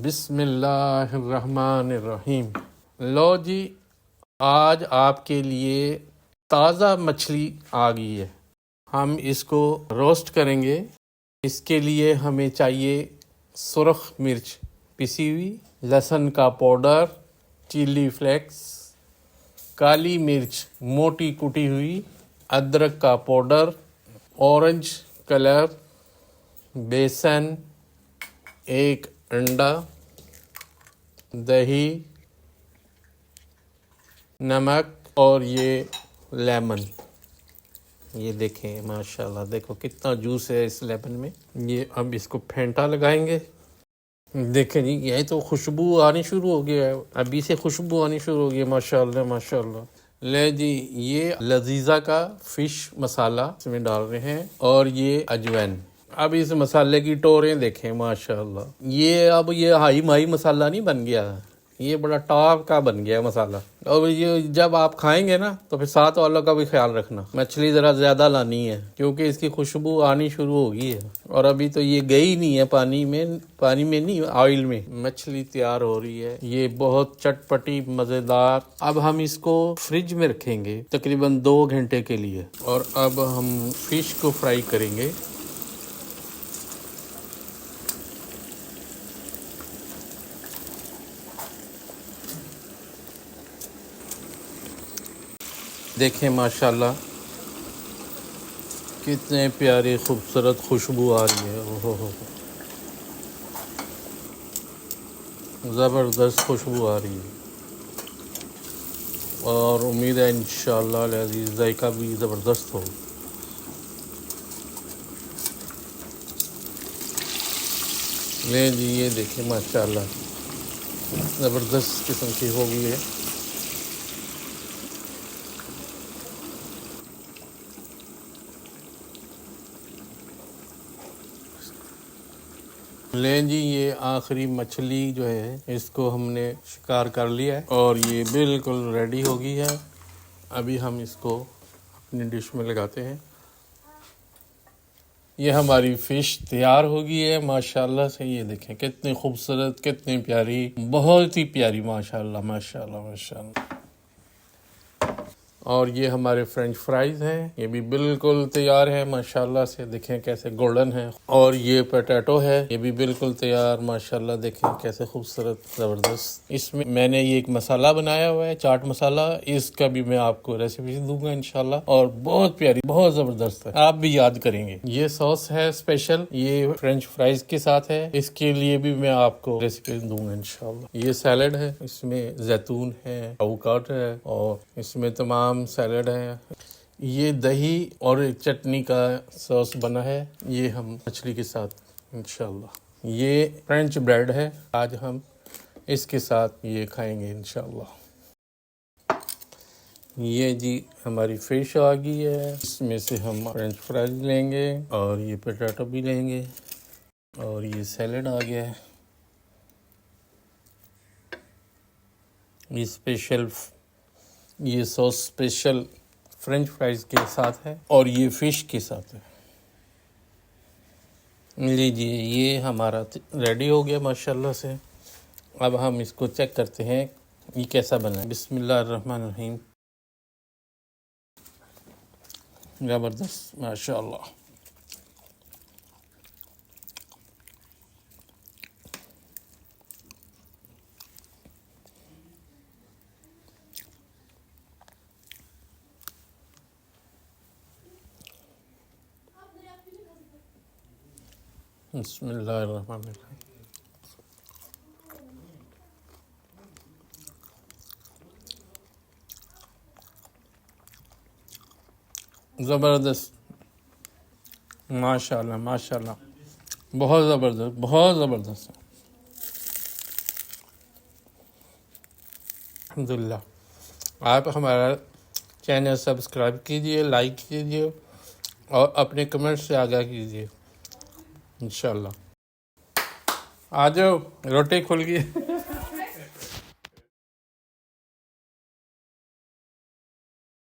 बिस्मिल्लाहिर्रहमानिर्रहीम। लो जी, आज आपके लिए ताज़ा मछली आ गई है। हम इसको रोस्ट करेंगे। इसके लिए हमें चाहिए सुरख मिर्च पिसी हुई, लहसुन का पाउडर, चिली फ्लेक्स, काली मिर्च मोटी कुटी हुई, अदरक का पाउडर, ऑरेंज कलर, बेसन, एक अंडा, दही, नमक और ये लेमन। ये देखें माशाल्लाह, देखो कितना जूस है इस लेमन में। ये अब इसको फेंटा लगाएंगे। देखें जी, यही तो खुशबू आनी शुरू हो गया है, अभी से खुशबू आनी शुरू हो गई है। माशाल्लाह माशाल्लाह। ले जी, ये लजीजा का फिश मसाला इसमें डाल रहे हैं और ये अजवैन। अब इस मसाले की टोरें देखें माशाल्लाह। ये अब ये हाई माई मसाला नहीं बन गया, ये बड़ा टॉप का बन गया मसाला। और ये जब आप खाएंगे ना तो फिर साथ वालों का भी ख्याल रखना, मछली ज़रा ज़्यादा लानी है क्योंकि इसकी खुशबू आनी शुरू हो गई है। और अभी तो ये गई नहीं है पानी में नहीं, ऑयल में मछली तैयार हो रही है। ये बहुत चटपटी मज़ेदार। अब हम इसको फ्रिज में रखेंगे तकरीबन 2 घंटे के लिए। और अब हम फिश को फ्राई करेंगे। देखें माशाल्लाह कितने प्यारी खूबसूरत खुशबू आ रही है। ओहो हो, ज़बरदस्त खुशबू आ रही है। और उम्मीद है इंशाअल्लाह अज़ीज़ जायका भी ज़बरदस्त हो। ले जी, ये देखें माशाल्लाह ज़बरदस्त किस्म की हो गई है। ले जी, ये आखिरी मछली जो है इसको हमने शिकार कर लिया है और ये बिल्कुल रेडी हो गई है। अभी हम इसको अपनी डिश में लगाते हैं। ये हमारी फ़िश तैयार हो गई है माशाल्लाह से। ये देखें कितनी खूबसूरत, कितनी प्यारी, बहुत ही प्यारी माशाल्लाह माशाल्लाह माशाल्लाह। और ये हमारे फ्रेंच फ्राइज़ हैं, ये भी बिल्कुल तैयार है माशाल्लाह से। देखें कैसे गोल्डन है। और ये पोटैटो है, ये भी बिल्कुल तैयार माशाल्लाह। देखें कैसे खूबसूरत, ज़बरदस्त। इसमें मैंने ये एक मसाला बनाया हुआ है, चाट मसाला। इसका भी मैं आपको रेसिपी दूंगा इंशाल्लाह। और बहुत प्यारी, बहुत ज़बरदस्त है, आप भी याद करेंगे। ये सॉस है स्पेशल, ये फ्रेंच फ्राइज के साथ है। इसके लिए भी मैं आपको रेसिपी दूंगा इंशाल्लाह। ये सैलड है, इसमें जैतून है, एवोकाडो है और इसमें तमाम सैलड है। ये दही और एक चटनी का सॉस बना है, ये हम मछली के साथ इंशाल्लाह। ये फ्रेंच ब्रेड है, आज हम इसके साथ ये खाएंगे इंशाल्लाह। ये जी हमारी फिश आ गई है, इसमें से हम फ्रेंच फ्राइज लेंगे और ये पोटैटो भी लेंगे और ये सैलड आ गया है। ये स्पेशल, ये सॉस स्पेशल फ्रेंच फ्राइज के साथ है और ये फ़िश के साथ है। लीजिए, ये हमारा रेडी हो गया माशाल्लाह से। अब हम इसको चेक करते हैं ये कैसा बना है। बिस्मिल्लाहिर्रहमानिर्रहीम। ज़बरदस्त माशाल्लाह। बिस्मिल्लाहिर्रहमानिर्रहीम। ज़बरदस्त माशाल्लाह माशाल्लाह, बहुत ज़बरदस्त, बहुत ज़बरदस्त। अल्हम्दुलिल्लाह। आप हमारा चैनल सब्सक्राइब कीजिए, लाइक कीजिए और अपने कमेंट से आगाह कीजिए इंशाल्लाह। आ जाओ, रोटी खुल गई।